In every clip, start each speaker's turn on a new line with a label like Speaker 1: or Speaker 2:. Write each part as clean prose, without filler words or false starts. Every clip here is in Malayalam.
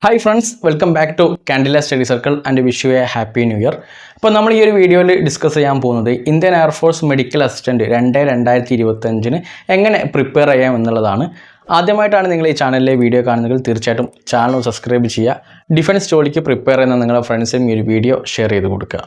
Speaker 1: Hi friends, welcome back to Candela Study Circle and wish you a happy new year. അപ്പോൾ നമ്മൾ ഈ ഒരു വീഡിയോയിൽ ഡിസ്കസ് ചെയ്യാൻ പോകുന്നത് ഇന്ത്യൻ എയർഫോഴ്സ് മെഡിക്കൽ അസിസ്റ്റന്റ് 2025 എങ്ങനെ പ്രിപ്പയർ ചെയ്യാം എന്നുള്ളതാണ്. ആദ്യമായിട്ടാണ് നിങ്ങൾ ഈ ചാനലിലെ വീഡിയോ കാണുന്നതെങ്കിൽ തീർച്ചയായിട്ടും ചാനൽ സബ്സ്ക്രൈബ് ചെയ്യുക. ഡിഫൻസ് ജോലിക്ക് പ്രിപ്പയർ ചെയ്യുന്ന നിങ്ങളുടെ ഫ്രണ്ട്സിനും ഈ ഒരു വീഡിയോ ഷെയർ ചെയ്ത് കൊടുക്കുക.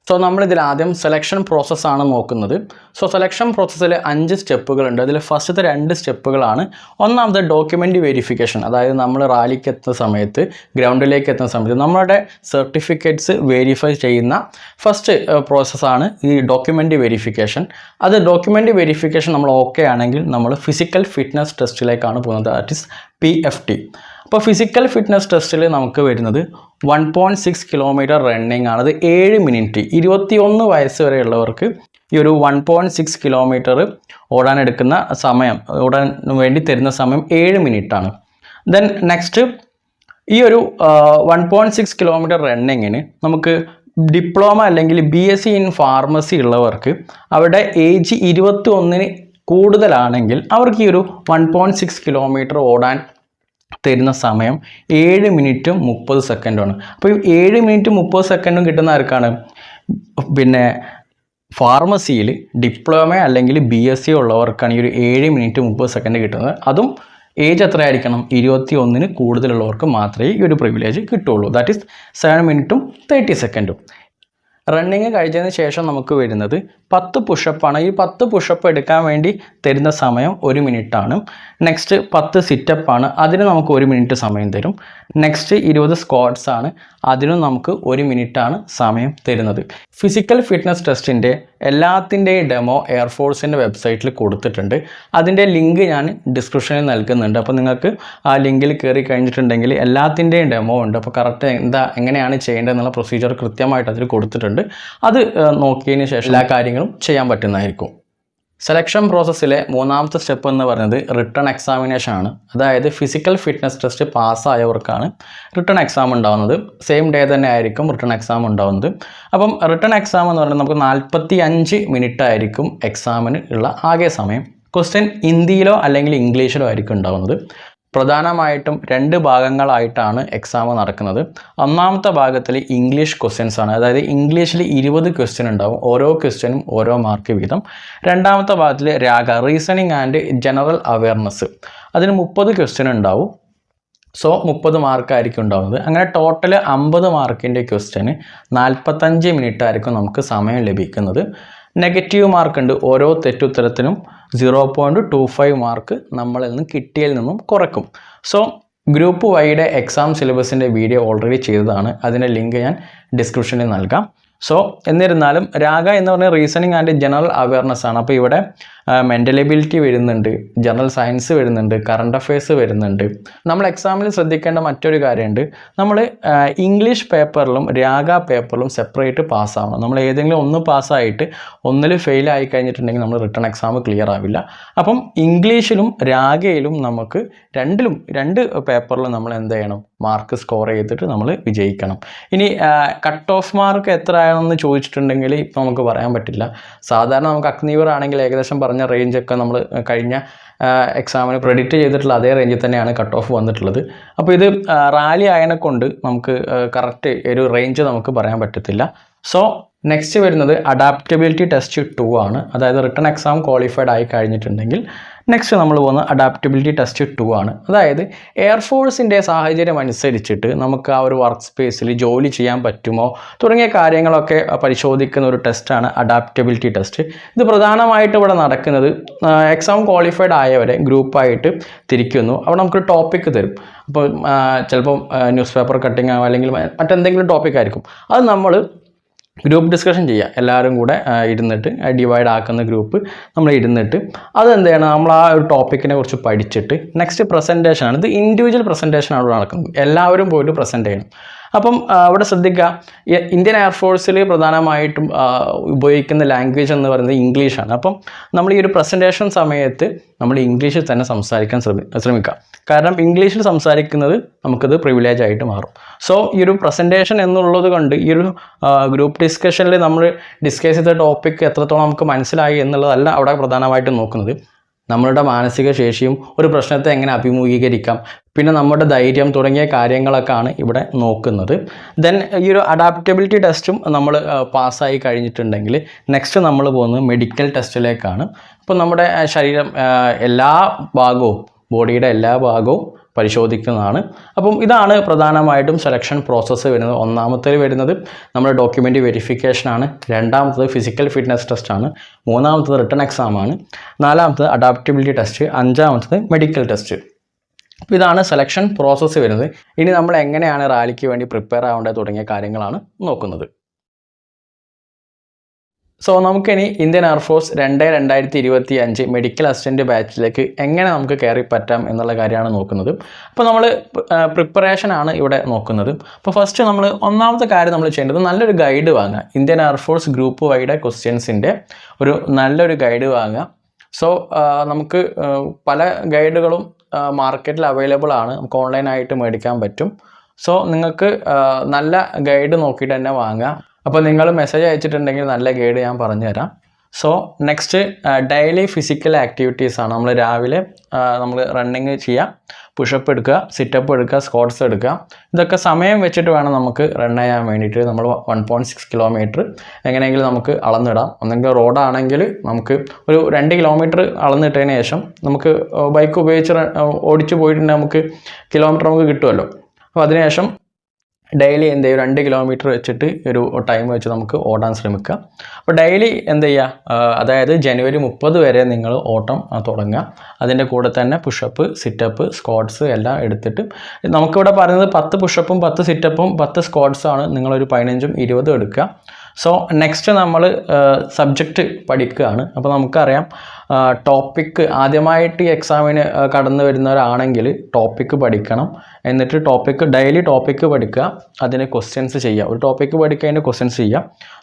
Speaker 1: സോ നമ്മളിതിൽ ആദ്യം സെലക്ഷൻ പ്രോസസ്സാണ് നോക്കുന്നത്. സോ സെലക്ഷൻ പ്രോസസ്സിൽ 5 സ്റ്റെപ്പുകളുണ്ട്. അതിൽ ഫസ്റ്റത്തെ 2 സ്റ്റെപ്പുകളാണ്. ഒന്നാമത് ഡോക്യുമെൻ്റ് വെരിഫിക്കേഷൻ, അതായത് നമ്മൾ റാലിക്ക് എത്തുന്ന സമയത്ത്, ഗ്രൗണ്ടിലേക്ക് എത്തുന്ന സമയത്ത് നമ്മളുടെ സർട്ടിഫിക്കറ്റ്സ് വെരിഫൈ ചെയ്യുന്ന ഫസ്റ്റ് പ്രോസസ്സാണ് ഈ ഡോക്യുമെൻ്റ് വെരിഫിക്കേഷൻ. അത് ഡോക്യുമെൻ്റ് വെരിഫിക്കേഷൻ നമ്മൾ ഓക്കെ ആണെങ്കിൽ നമ്മൾ ഫിസിക്കൽ ഫിറ്റ്നസ് ടെസ്റ്റിലേക്കാണ് പോകുന്നത്, ദാറ്റ് ഈസ് PFT. അപ്പോൾ ഫിസിക്കൽ ഫിറ്റ്നസ് ടെസ്റ്റിൽ നമുക്ക് വരുന്നത് 1.6 കിലോമീറ്റർ റണ്ണിങ് ആണ്. അത് 7 മിനിറ്റ്, 21 വയസ്സ് വരെയുള്ളവർക്ക് ഈ ഒരു 1.6 കിലോമീറ്റർ ഓടാൻ വേണ്ടി തരുന്ന സമയം 7 മിനിറ്റാണ്. ദെൻ നെക്സ്റ്റ് ഈ ഒരു 1.6 കിലോമീറ്റർ റണ്ണിങ്ങിന് നമുക്ക് ഡിപ്ലോമ അല്ലെങ്കിൽ BSc ഇൻ ഫാർമസി ഉള്ളവർക്ക് അവരുടെ ഏജ് 21 കൂടുതലാണെങ്കിൽ അവർക്ക് ഈ ഒരു 1.6 കിലോമീറ്റർ ഓടാൻ തരുന്ന സമയം 7 മിനിറ്റും 30 സെക്കൻഡുമാണ്. അപ്പോൾ ഈ 7 മിനിറ്റും 30 സെക്കൻഡും കിട്ടുന്ന ആർക്കാണ്? പിന്നെ ഫാർമസിയിൽ ഡിപ്ലോമ അല്ലെങ്കിൽ BSc ഉള്ളവർക്കാണ് ഈ ഒരു 7 മിനിറ്റ് 30 സെക്കൻഡ് കിട്ടുന്നത്. അതും ഏജ് എത്രയായിരിക്കണം? 21 കൂടുതലുള്ളവർക്ക് മാത്രമേ ഈ ഒരു പ്രിവിലേജ് കിട്ടുള്ളൂ. ദാറ്റ് ഈസ് 7 മിനിറ്റും 30 സെക്കൻഡും. റണ്ണിങ് കഴിഞ്ഞതിന് ശേഷം നമുക്ക് വരുന്നത് 10 പുഷപ്പാണ്. ഈ 10 പുഷപ്പ് എടുക്കാൻ വേണ്ടി തരുന്ന സമയം 1 മിനിറ്റാണ്. നെക്സ്റ്റ് 10 സിറ്റപ്പാണ്, അതിന് നമുക്ക് 1 മിനിറ്റ് സമയം തരും. നെക്സ്റ്റ് 20 സ്ക്വാട്സ് ആണ്, അതിനും നമുക്ക് 1 മിനിറ്റാണ് സമയം തരുന്നത്. ഫിസിക്കൽ ഫിറ്റ്നസ് ടെസ്റ്റിൻ്റെ എല്ലാത്തിൻ്റെയും ഡെമോ എയർഫോഴ്സിൻ്റെ വെബ്സൈറ്റിൽ കൊടുത്തിട്ടുണ്ട്. അതിൻ്റെ ലിങ്ക് ഞാൻ ഡിസ്ക്രിപ്ഷനിൽ നൽകുന്നുണ്ട്. അപ്പോൾ നിങ്ങൾക്ക് ആ ലിങ്കിൽ കയറി കഴിഞ്ഞിട്ടുണ്ടെങ്കിൽ എല്ലാത്തിൻ്റെയും ഡെമോ ഉണ്ട്. അപ്പോൾ കറക്റ്റ് എങ്ങനെയാണ് ചെയ്യേണ്ടതെന്നുള്ള പ്രൊസീജിയർ കൃത്യമായിട്ട് അതിൽ കൊടുത്തിട്ടുണ്ട്. അത് നോക്കിയതിന് ശേഷം എല്ലാ കാര്യങ്ങളും ചെയ്യാൻ പറ്റുന്നതായിരിക്കും. സെലക്ഷൻ പ്രോസസ്സിലെ 3ാമത്തെ സ്റ്റെപ്പ് എന്ന് പറയുന്നത് റിട്ടൺ എക്സാമിനേഷൻ ആണ്. അതായത് ഫിസിക്കൽ ഫിറ്റ്നസ് ടെസ്റ്റ് പാസ്സായവർക്കാണ് റിട്ടൺ എക്സാം ഉണ്ടാകുന്നത്. സെയിം ഡേ തന്നെ ആയിരിക്കും റിട്ടൺ എക്സാം ഉണ്ടാകുന്നത്. അപ്പം റിട്ടൺ എക്സാം എന്ന് പറയുന്നത് നമുക്ക് 45 മിനിറ്റ് ആയിരിക്കും എക്സാമിന് ഉള്ള ആകെ സമയം. ക്വസ്റ്റ്യൻ ഹിന്ദിയിലോ അല്ലെങ്കിൽ ഇംഗ്ലീഷിലോ ആയിരിക്കും ഉണ്ടാകുന്നത്. പ്രധാനമായിട്ടും 2 ഭാഗങ്ങളായിട്ടാണ് എക്സാം നടക്കുന്നത്. ഒന്നാമത്തെ ഭാഗത്തിൽ ഇംഗ്ലീഷ് ക്വസ്റ്റ്യൻസ് ആണ്, അതായത് ഇംഗ്ലീഷിൽ 20 ക്വസ്റ്റ്യൻ ഉണ്ടാവും, ഓരോ ക്വസ്റ്റ്യനും ഓരോ മാർക്ക് വീതം. രണ്ടാമത്തെ ഭാഗത്തിൽ റീസണിങ് ആൻഡ് ജനറൽ അവയർനെസ്, അതിന് 30 ക്വസ്റ്റ്യൻ ഉണ്ടാവും. സോ 30 മാർക്കായിരിക്കും ഉണ്ടാവുന്നത്. അങ്ങനെ ടോട്ടൽ 50 മാർക്കിൻ്റെ ക്വസ്റ്റ്യന് 45 മിനിറ്റ് ആയിരിക്കും നമുക്ക് സമയം ലഭിക്കുന്നത്. നെഗറ്റീവ് മാർക്ക് ഉണ്ട്, ഓരോ തെറ്റുത്തരത്തിനും 0.25 മാർക്ക് നമ്മളിൽ നിന്ന് കിട്ടിയതിൽ നിന്നും കുറയ്ക്കും. സോ ഗ്രൂപ്പ് വൈയുടെ എക്സാം സിലബസിൻ്റെ വീഡിയോ ഓൾറെഡി ചെയ്തതാണ്, അതിൻ്റെ ലിങ്ക് ഞാൻ ഡിസ്ക്രിപ്ഷനിൽ നൽകാം. സോ എന്നിരുന്നാലും രാഗ എന്ന് പറഞ്ഞാൽ റീസണിങ് ആൻഡ് ജനറൽ അവയർനെസ് ആണ്. അപ്പോൾ ഇവിടെ മെൻ്റൽ എബിലിറ്റി വരുന്നുണ്ട്, ജനറൽ സയൻസ് വരുന്നുണ്ട്, കറണ്ട് അഫയേഴ്സ് വരുന്നുണ്ട്. നമ്മൾ എക്സാമിൽ ശ്രദ്ധിക്കേണ്ട മറ്റൊരു കാര്യമുണ്ട്, നമ്മൾ ഇംഗ്ലീഷ് പേപ്പറിലും രാഗ പേപ്പറിലും സെപ്പറേറ്റ് പാസ്സാവണം. നമ്മൾ ഏതെങ്കിലും ഒന്ന് പാസ്സായിട്ട് ഒന്നിൽ ഫെയിൽ ആയി കഴിഞ്ഞിട്ടുണ്ടെങ്കിൽ നമ്മൾ റിട്ടൺ എക്സാം ക്ലിയർ ആവില്ല. അപ്പം ഇംഗ്ലീഷിലും രാഗയിലും നമുക്ക് രണ്ട് പേപ്പറിലും നമ്മൾ എന്ത് ചെയ്യണം? മാർക്ക് സ്കോർ ചെയ്തിട്ട് നമ്മൾ വിജയിക്കണം. ഇനി കട്ട് ഓഫ് മാർക്ക് എത്ര ആണെന്ന് ചോദിച്ചിട്ടുണ്ടെങ്കിൽ ഇപ്പം നമുക്ക് പറയാൻ പറ്റില്ല. സാധാരണ നമുക്ക് അഗ്നിവീർ ആണെങ്കിൽ ഏകദേശം പറഞ്ഞ റേഞ്ചൊക്കെ നമ്മൾ കഴിഞ്ഞ എക്സാമിന് പ്രെഡിക്റ്റ് ചെയ്തിട്ടുള്ള അതേ റേഞ്ചിൽ തന്നെയാണ് കട്ട് ഓഫ് വന്നിട്ടുള്ളത്. അപ്പോൾ ഇത് റാലി ആയതിനെ കൊണ്ട് നമുക്ക് കറക്റ്റ് ഒരു റേഞ്ച് നമുക്ക് പറയാൻ പറ്റത്തില്ല. സോ നെക്സ്റ്റ് വരുന്നത് അഡാപ്റ്റബിലിറ്റി ടെസ്റ്റ് 2 ആണ്. അതായത് റിട്ടൺ എക്സാം ക്വാളിഫൈഡ് ആയി കഴിഞ്ഞിട്ടുണ്ടെങ്കിൽ നെക്സ്റ്റ് നമ്മൾ പോകുന്ന അഡാപ്റ്റബിലിറ്റി ടെസ്റ്റ് 2 ആണ്. അതായത് എയർഫോഴ്സിൻ്റെ സാഹചര്യം അനുസരിച്ചിട്ട് നമുക്ക് ആ ഒരു വർക്ക് സ്പേസിൽ ജോലി ചെയ്യാൻ പറ്റുമോ തുടങ്ങിയ കാര്യങ്ങളൊക്കെ പരിശോധിക്കുന്ന ഒരു ടെസ്റ്റാണ് അഡാപ്റ്റബിലിറ്റി ടെസ്റ്റ്. ഇത് പ്രധാനമായിട്ട് ഇവിടെ നടക്കുന്നത് എക്സാം ക്വാളിഫൈഡ് ആയവരെ ഗ്രൂപ്പായിട്ട് തിരിക്കുന്നു. അവിടെ നമുക്കൊരു ടോപ്പിക്ക് തരും. അപ്പോൾ ചിലപ്പോൾ ന്യൂസ് പേപ്പർ കട്ടിങ് അല്ലെങ്കിൽ മറ്റെന്തെങ്കിലും ടോപ്പിക് ആയിരിക്കും. അത് നമ്മൾ ഗ്രൂപ്പ് ഡിസ്കഷൻ ചെയ്യുക, എല്ലാവരും കൂടെ ഇരുന്നിട്ട് ഡിവൈഡ് ആക്കുന്ന ഗ്രൂപ്പ് നമ്മൾ ഇരുന്നിട്ട് അതെന്ത് ചെയ്യണം? നമ്മൾ ആ ഒരു ടോപ്പിക്കിനെ കുറിച്ച് പഠിച്ചിട്ട് നെക്സ്റ്റ് പ്രസൻറ്റേഷനാണ്. ഇത് ഇൻഡിവിജ്വൽ പ്രസൻറ്റേഷനാണ് ഇവിടെ നടക്കുന്നത്, എല്ലാവരും പോയിട്ട് പ്രസൻറ്റ് ചെയ്യണം. അപ്പം ഇവിടെ ശ്രദ്ധിക്കുക, ഇന്ത്യൻ എയർഫോഴ്സിൽ പ്രധാനമായിട്ടും ഉപയോഗിക്കുന്ന ലാംഗ്വേജ് എന്ന് പറയുന്നത് ഇംഗ്ലീഷാണ്. അപ്പം നമ്മൾ ഈ ഒരു പ്രസൻറ്റേഷൻ സമയത്ത് നമ്മൾ ഇംഗ്ലീഷിൽ തന്നെ സംസാരിക്കാൻ ശ്രമിക്കുക. കാരണം ഇംഗ്ലീഷിൽ സംസാരിക്കുന്നത് നമുക്കത് പ്രിവിലേജ് ആയിട്ട് മാറും. സോ ഈ ഒരു പ്രസൻറ്റേഷൻ എന്നുള്ളത് കൊണ്ട് ഈ ഒരു ഗ്രൂപ്പ് ഡിസ്കഷനിൽ നമ്മൾ ഡിസ്കസ് ചെയ്ത ടോപ്പിക് എത്രത്തോളം നമുക്ക് മനസ്സിലായി എന്നുള്ളതല്ല അവിടെ പ്രധാനമായിട്ടും നോക്കുന്നത്. നമ്മളുടെ മാനസിക ശേഷിയും ഒരു പ്രശ്നത്തെ എങ്ങനെ അഭിമുഖീകരിക്കാം, പിന്നെ നമ്മുടെ ധൈര്യം തുടങ്ങിയ കാര്യങ്ങളൊക്കെയാണ് ഇവിടെ നോക്കുന്നത്. ദെൻ ഈ ഒരു അഡാപ്റ്റബിലിറ്റി ടെസ്റ്റും നമ്മൾ പാസ്സായി കഴിഞ്ഞിട്ടുണ്ടെങ്കിൽ നെക്സ്റ്റ് നമ്മൾ പോകുന്നത് മെഡിക്കൽ ടെസ്റ്റിലേക്കാണ്. അപ്പോൾ നമ്മുടെ ശരീരം എല്ലാ ഭാഗവും, ബോഡിയുടെ എല്ലാ ഭാഗവും പരിശോധിക്കുന്നതാണ്. അപ്പം ഇതാണ് പ്രധാനമായിട്ടും സെലക്ഷൻ പ്രോസസ്സ് വരുന്നത്. ഒന്നാമത്തേത് വരുന്നത് നമ്മുടെ ഡോക്യുമെൻ്റ് വെരിഫിക്കേഷനാണ്, രണ്ടാമത്തത് ഫിസിക്കൽ ഫിറ്റ്നസ് ടെസ്റ്റാണ്, മൂന്നാമത്തത് റിട്ടൺ എക്സാമാണ്, നാലാമത്തത് അഡാപ്റ്റബിലിറ്റി ടെസ്റ്റ്, അഞ്ചാമത്തത് മെഡിക്കൽ ടെസ്റ്റ്. അപ്പോൾ ഇതാണ് സെലക്ഷൻ പ്രോസസ്സ് വരുന്നത്. ഇനി നമ്മൾ എങ്ങനെയാണ് റാലിക്ക് വേണ്ടി പ്രിപ്പയർ ആവേണ്ടത് തുടങ്ങിയ കാര്യങ്ങളാണ് നോക്കുന്നത്. സോ നമുക്കിനി ഇന്ത്യൻ എയർഫോഴ്സ് 2025 മെഡിക്കൽ അസിസ്റ്റൻറ്റ് ബാച്ചിലേക്ക് എങ്ങനെ നമുക്ക് കയറി പറ്റാം എന്നുള്ള കാര്യമാണ് നോക്കുന്നത്. അപ്പോൾ നമ്മൾ പ്രിപ്പറേഷനാണ് ഇവിടെ നോക്കുന്നത്. അപ്പോൾ ഫസ്റ്റ് നമ്മൾ ഒന്നാമത്തെ കാര്യം നമ്മൾ ചെയ്യേണ്ടത് നല്ലൊരു ഗൈഡ് വാങ്ങുക. ഇന്ത്യൻ എയർഫോഴ്സ് ഗ്രൂപ്പ് വൈയുടെ ക്വസ്റ്റ്യൻസിൻ്റെ ഒരു നല്ലൊരു ഗൈഡ് വാങ്ങുക. സോ നമുക്ക് പല ഗൈഡുകളും മാർക്കറ്റിൽ അവൈലബിൾ ആണ്, നമുക്ക് ഓൺലൈനായിട്ട് മേടിക്കാൻ പറ്റും. സോ നിങ്ങൾക്ക് നല്ല ഗൈഡ് നോക്കിയിട്ട് തന്നെ വാങ്ങുക. അപ്പോൾ നിങ്ങൾ മെസ്സേജ് അയച്ചിട്ടുണ്ടെങ്കിൽ നല്ല ഗൈഡ് ഞാൻ പറഞ്ഞുതരാം. സോ നെക്സ്റ്റ് ഡെയിലി ഫിസിക്കൽ ആക്ടിവിറ്റീസാണ്. നമ്മൾ രാവിലെ നമ്മൾ റണ്ണിങ് ചെയ്യുക, പുഷപ്പ് എടുക്കുക, സിറ്റപ്പ് എടുക്കുക, സ്ക്വാട്ട്സ് എടുക്കുക. ഇതൊക്കെ സമയം വെച്ചിട്ട് വേണം നമുക്ക് റൺ ചെയ്യാൻ വേണ്ടിയിട്ട്. നമ്മൾ 1.6 കിലോമീറ്റർ എങ്ങനെയെങ്കിലും നമുക്ക് അളന്നിടാം. ഒന്നെങ്കിൽ റോഡാണെങ്കിൽ നമുക്ക് ഒരു 2 കിലോമീറ്റർ അളന്നിട്ടതിന് ശേഷം നമുക്ക് ബൈക്ക് ഉപയോഗിച്ച് ഓടിച്ചു പോയിട്ടുണ്ടെങ്കിൽ നമുക്ക് കിലോമീറ്റർ നമുക്ക് കിട്ടുമല്ലോ. അപ്പോൾ അതിനുശേഷം ഡെയിലി എന്ത് ചെയ്യുക, 2 കിലോമീറ്റർ വെച്ചിട്ട് ഒരു ടൈം വെച്ച് നമുക്ക് ഓടാൻ ശ്രമിക്കുക. അപ്പോൾ ഡെയിലി എന്ത് ചെയ്യുക, അതായത് ജനുവരി 30 വരെ നിങ്ങൾ ഓട്ടം തുടങ്ങുക. അതിൻ്റെ കൂടെ തന്നെ പുഷപ്പ്, സിറ്റപ്പ്, സ്ക്വാട്ട്സ് എല്ലാം എടുത്തിട്ട്, നമുക്കിവിടെ പറയുന്നത് 10 പുഷപ്പും 10 സിറ്റപ്പും 10 സ്ക്വാട്ട്സാണ്. നിങ്ങളൊരു 15ഉം 20ഉം എടുക്കുക. സോ നെക്സ്റ്റ് നമ്മൾ സബ്ജക്റ്റ് പഠിക്കുകയാണ്. അപ്പോൾ നമുക്കറിയാം ടോപ്പിക്ക് ആദ്യമായിട്ട് ഈ എക്സാമിന് കടന്നു വരുന്നവരാണെങ്കിൽ ടോപ്പിക്ക് പഠിക്കണം. എന്നിട്ട് ഡെയിലി ടോപ്പിക്ക് പഠിക്കുക, അതിന് ക്വസ്റ്റ്യൻസ് ചെയ്യുക. ഒരു ടോപ്പിക്ക് പഠിക്കുക, അതിൻ്റെ ക്വസ്റ്റ്യൻസ് ചെയ്യുക.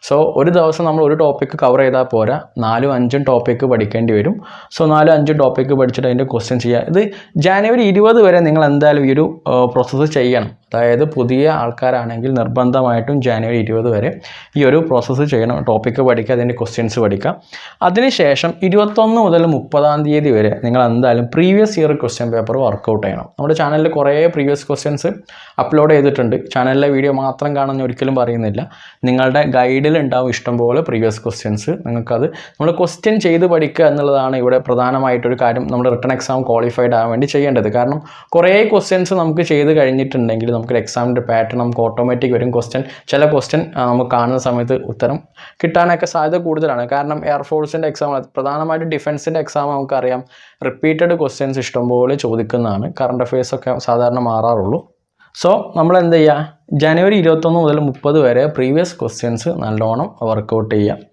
Speaker 1: സോ ഒരു ദിവസം നമ്മൾ ഒരു ടോപ്പിക്ക് കവർ ചെയ്താൽ പോരാ, 4-5 ടോപ്പിക്ക് പഠിക്കേണ്ടി വരും. സോ 4-5 ടോപ്പിക്ക് പഠിച്ചിട്ട് അതിൻ്റെ ക്വസ്റ്റ്യൻ ചെയ്യുക. ഇത് ജനുവരി 20 വരെ നിങ്ങൾ എന്തായാലും ഈ ഒരു പ്രോസസ്സ് ചെയ്യണം. അതായത് പുതിയ ആൾക്കാരാണെങ്കിൽ നിർബന്ധമായിട്ടും ജനുവരി 20 വരെ ഈ ഒരു പ്രോസസ്സ് ചെയ്യണം. ടോപ്പിക്ക് പഠിക്കുക, അതിൻ്റെ ക്വസ്റ്റ്യൻസ് പഠിക്കുക. അതിനുശേഷം 21 മുതൽ 30-ാം തീയതി വരെ നിങ്ങൾ എന്തായാലും previous year question paper work out ചെയ്യണം. നമ്മുടെ ചാനലിൽ കുറേ പ്രീവിയസ് ക്വസ്റ്റ്യൻസ് അപ്ലോഡ് ചെയ്തിട്ടുണ്ട്. ചാനലിലെ വീഡിയോ മാത്രം കാണുന്ന ഒരിക്കലും പറയുന്നില്ല. നിങ്ങളുടെ ഗൈഡിൽ ഉണ്ടാവും ഇഷ്ടംപോലെ പ്രീവിയസ് ക്വസ്റ്റ്യൻസ്. നിങ്ങൾക്കത് നമ്മൾ ക്വസ്റ്റ്യൻ ചെയ്ത് പഠിക്കുക എന്നുള്ളതാണ് ഇവിടെ പ്രധാനമായിട്ടൊരു കാര്യം. നമ്മൾ റിട്ടൺ എക്സാം ക്വാളിഫൈഡ് ആവാൻ വേണ്ടി ചെയ്യേണ്ടത്. കാരണം കുറേ ക്വസ്റ്റ്യൻസ് നമുക്ക് ചെയ്ത് കഴിഞ്ഞിട്ടുണ്ടെങ്കിൽ നമുക്കൊരു എക്സാമിൻ്റെ പാറ്റേൺ നമുക്ക് ഓട്ടോമാറ്റിക് വരും. ചില ക്വസ്റ്റ്യൻ നമുക്ക് കാണുന്ന സമയത്ത് ഉത്തരം കിട്ടാനൊക്കെ സാധ്യത കൂടുതലാണ്. കാരണം എയർഫോഴ്സിൻ്റെ എക്സാം, പ്രധാനമായിട്ടും ഡിഫൻസിൻ്റെ എക്സാം നമുക്കറിയാം റിപ്പീറ്റഡ് ക്വസ്റ്റ്യൻസ് ഇഷ്ടംപോലെ ചോദിക്കുന്നതാണ്. കറണ്ട് അഫയേഴ്സൊക്കെ സാധാരണ മാറാറുള്ളൂ. സോ നമ്മൾ എന്ത് ചെയ്യുക, ജനുവരി 21 മുതൽ 30 വരെ പ്രീവിയസ് ക്വസ്റ്റ്യൻസ് നല്ലോണം വർക്കൗട്ട് ചെയ്യുക.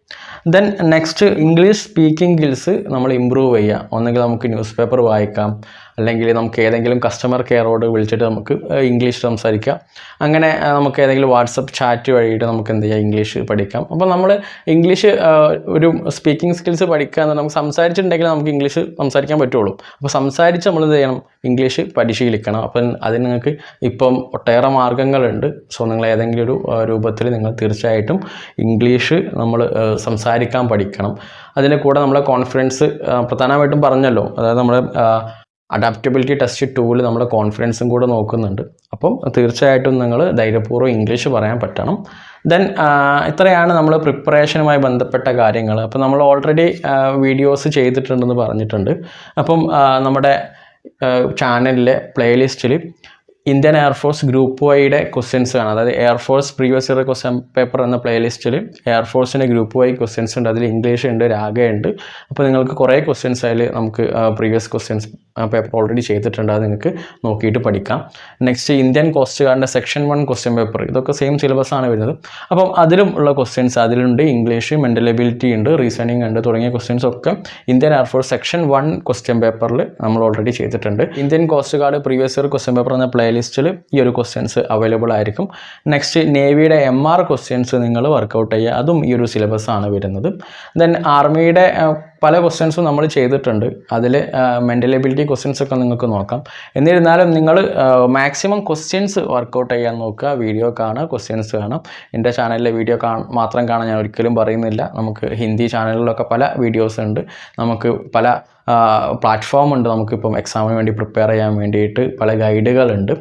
Speaker 1: Then next English speaking skills നമ്മൾ ഇമ്പ്രൂവ് ചെയ്യുക. ഒന്നെങ്കിൽ നമുക്ക് ന്യൂസ് പേപ്പർ വായിക്കാം, അല്ലെങ്കിൽ നമുക്ക് ഏതെങ്കിലും കസ്റ്റമർ കെയറോട് വിളിച്ചിട്ട് നമുക്ക് ഇംഗ്ലീഷ് സംസാരിക്കാം. അങ്ങനെ നമുക്ക് ഏതെങ്കിലും വാട്സപ്പ് ചാറ്റ് വഴിയിട്ട് നമുക്ക് എന്ത് ചെയ്യാം, ഇംഗ്ലീഷ് പഠിക്കാം. അപ്പോൾ നമ്മൾ ഇംഗ്ലീഷ് ഒരു സ്പീക്കിംഗ് സ്കിൽസ് പഠിക്കുക എന്ന് നമുക്ക് സംസാരിച്ചിട്ടുണ്ടെങ്കിൽ നമുക്ക് ഇംഗ്ലീഷ് സംസാരിക്കാൻ പറ്റുള്ളൂ. അപ്പോൾ സംസാരിച്ച് നമ്മൾ എന്ത് ചെയ്യണം, ഇംഗ്ലീഷ് പരിശീലിക്കണം. അപ്പം അതിന് നിങ്ങൾക്ക് ഇപ്പം ഒട്ടേറെ മാർഗ്ഗങ്ങളുണ്ട്. സോ നിങ്ങൾ ഏതെങ്കിലും ഒരു രൂപത്തിൽ നിങ്ങൾ തീർച്ചയായിട്ടും ഇംഗ്ലീഷ് നമ്മൾ സംസാരിക്കാൻ പഠിക്കണം. അതിൻ്റെ കൂടെ നമ്മളെ കോൺഫിഡൻസ് പ്രധാനമായിട്ടും പറഞ്ഞല്ലോ, അതായത് നമ്മൾ അഡാപ്റ്റബിലിറ്റി ടെസ്റ്റ് 2 നമ്മുടെ കോൺഫിഡൻസും കൂടെ നോക്കുന്നുണ്ട്. അപ്പം തീർച്ചയായിട്ടും നിങ്ങൾ ധൈര്യപൂർവ്വം ഇംഗ്ലീഷ് പറയാൻ പറ്റണം. ദെൻ ഇത്രയാണ് നമ്മൾ പ്രിപ്പറേഷനുമായി ബന്ധപ്പെട്ട കാര്യങ്ങൾ. അപ്പം നമ്മൾ ഓൾറെഡി വീഡിയോസ് ചെയ്തിട്ടുണ്ടെന്ന് പറഞ്ഞിട്ടുണ്ട്. അപ്പം നമ്മുടെ ചാനലിലെ പ്ലേലിസ്റ്റിൽ ഇന്ത്യൻ എയർഫോഴ്സ് ഗ്രൂപ്പ് വൈയുടെ ക്വസ്റ്റ്യൻസ് കാണാം. അതായത് air force previous year question paper എന്ന പ്ലേലിസ്റ്റിൽ എയർഫോഴ്സിൻ്റെ ഗ്രൂപ്പ് വൈ ക്വസ്റ്റ്യൻസ് ഉണ്ട്. അതിൽ ഇംഗ്ലീഷ് ഉണ്ട്, രാഗയുണ്ട്. അപ്പോൾ നിങ്ങൾക്ക് കുറേ ക്വസ്റ്റ്യൻസ് അതിൽ നമുക്ക് പ്രീവിയസ് ക്വസ്റ്റ്യൻസ് പേപ്പർ ഓൾറെഡി ചെയ്തിട്ടുണ്ട്. അത് നിങ്ങൾക്ക് നോക്കിയിട്ട് പഠിക്കാം. നെക്സ്റ്റ് ഇന്ത്യൻ കോസ്റ്റ് ഗാർഡിൻ്റെ സെക്ഷൻ 1 ക്വസ്റ്റ്യൻ പേപ്പർ, ഇതൊക്കെ സെയിം സിലബസാണ് വരുന്നത്. അപ്പം അതിലും ഉള്ള ക്വസ്റ്റ്യൻസ് അതിലുണ്ട്. ഇംഗ്ലീഷ്, മെൻ്റൽ എബിലിറ്റി ഉണ്ട്, റീസണിങ് ഉണ്ട് തുടങ്ങിയ ക്വസ്റ്റ്യൻസ് ഒക്കെ ഇന്ത്യൻ എയർഫോഴ്സ് സെക്ഷൻ 1 ക്വസ്റ്റ്യൻ പേപ്പറിൽ നമ്മൾ ഓൾറെഡി ചെയ്തിട്ടുണ്ട്. Indian coast guard previous year question paper എന്ന പ്ലേലിസ്റ്റിൽ ഈ ഒരു ക്വസ്റ്റ്യൻസ് അവൈലബിൾ ആയിരിക്കും. നെക്സ്റ്റ് നേവിയുടെ MR ക്വസ്റ്റ്യൻസ് നിങ്ങൾ വർക്കൗട്ട് ചെയ്യുക, അതും ഈ ഒരു സിലബസാണ് വരുന്നത്. ദെൻ ആർമിയുടെ പല ക്വസ്റ്റ്യൻസും നമ്മൾ ചെയ്തിട്ടുണ്ട്. അതിൽ മെൻ്റൽ എബിലിറ്റി ക്വസ്റ്റ്യൻസ് ഒക്കെ നിങ്ങൾക്ക് നോക്കാം. എന്നിരുന്നാലും നിങ്ങൾ മാക്സിമം ക്വസ്റ്റ്യൻസ് വർക്കൗട്ട് ചെയ്യാൻ നോക്കുക. വീഡിയോ കാണുക, ക്വസ്റ്റ്യൻസ് കാണാം. എൻ്റെ ചാനലിലെ വീഡിയോ മാത്രം കാണാൻ ഞാൻ ഒരിക്കലും പറയുന്നില്ല. നമുക്ക് ഹിന്ദി ചാനലിലൊക്കെ പല വീഡിയോസ് ഉണ്ട്. നമുക്ക് പല പ്ലാറ്റ്ഫോം ഉണ്ട്. നമുക്കിപ്പം എക്സാമിന് വേണ്ടി പ്രിപ്പയർ ചെയ്യാൻ വേണ്ടിയിട്ട് പല ഗൈഡുകളുണ്ട്.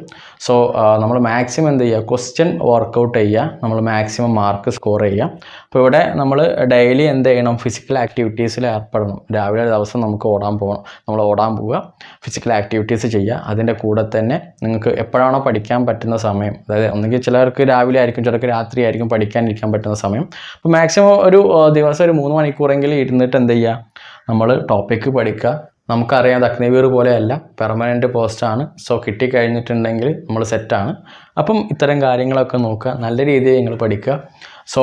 Speaker 1: സോ നമ്മൾ മാക്സിമം എന്ത് ചെയ്യുക, ക്വസ്റ്റ്യൻ വർക്കൗട്ട് ചെയ്യുക, നമ്മൾ മാക്സിമം മാർക്ക് സ്കോർ ചെയ്യുക. അപ്പോൾ ഇവിടെ നമ്മൾ ഡെയിലി എന്ത് ചെയ്യണം, ഫിസിക്കൽ ആക്ടിവിറ്റീസിൽ ഏർപ്പെടണം. രാവിലെ ദിവസം നമുക്ക് ഓടാൻ പോവുക, ഫിസിക്കൽ ആക്ടിവിറ്റീസ് ചെയ്യുക. അതിൻ്റെ കൂടെ തന്നെ നിങ്ങൾക്ക് എപ്പോഴാണോ പഠിക്കാൻ പറ്റുന്ന സമയം, അതായത് ഒന്നുകിൽ ചിലർക്ക് രാവിലെ ആയിരിക്കും, ചിലർക്ക് രാത്രി ആയിരിക്കും പഠിക്കാനിരിക്കാൻ പറ്റുന്ന സമയം. അപ്പോൾ മാക്സിമം ഒരു ദിവസം ഒരു 3 മണിക്കൂറെങ്കിലും ഇരുന്നിട്ട് എന്ത് ചെയ്യുക, നമ്മൾ ടോപ്പിക്ക് പഠിക്കുക. നമുക്കറിയാം അത് അഗ്നിവീർ പോലെയല്ല, പെർമനൻറ്റ് പോസ്റ്റാണ്. സോ കിട്ടിക്കഴിഞ്ഞിട്ടുണ്ടെങ്കിൽ നമ്മൾ സെറ്റാണ്. അപ്പം ഇത്തരം കാര്യങ്ങളൊക്കെ നോക്കുക, നല്ല രീതിയിൽ നിങ്ങൾ പഠിക്കുക. സോ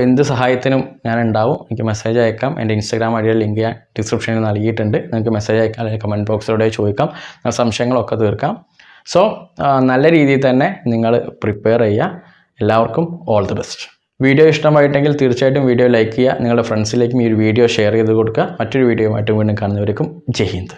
Speaker 1: എന്ത് സഹായത്തിനും ഞാൻ ഉണ്ടാവും. എനിക്ക് മെസ്സേജ് അയക്കാം. എൻ്റെ ഇൻസ്റ്റാഗ്രാം ഐഡിയ ലിങ്ക് ഞാൻ ഡിസ്ക്രിപ്ഷനിൽ നൽകിയിട്ടുണ്ട്. നിങ്ങൾക്ക് മെസ്സേജ് അയക്കാം, അല്ലെങ്കിൽ കമൻറ്റ് ബോക്സിലൂടെ ചോദിക്കാം. നിങ്ങൾ സംശയങ്ങളൊക്കെ തീർക്കാം. സോ നല്ല രീതിയിൽ തന്നെ നിങ്ങൾ പ്രിപ്പയർ ചെയ്യുക. എല്ലാവർക്കും ഓൾ ദി ബെസ്റ്റ്. വീഡിയോ ഇഷ്ടമായിട്ടെങ്കിൽ തീർച്ചയായിട്ടും വീഡിയോ ലൈക്ക് ചെയ്യുക. നിങ്ങളുടെ ഫ്രണ്ട്സിലേക്കും ഈ ഒരു വീഡിയോ ഷെയർ ചെയ്ത് കൊടുക്കുക. മറ്റൊരു വീഡിയോയുമായിട്ട് വീണ്ടും കാണുന്നവരേക്കും ജയ് ഹിന്ദ്.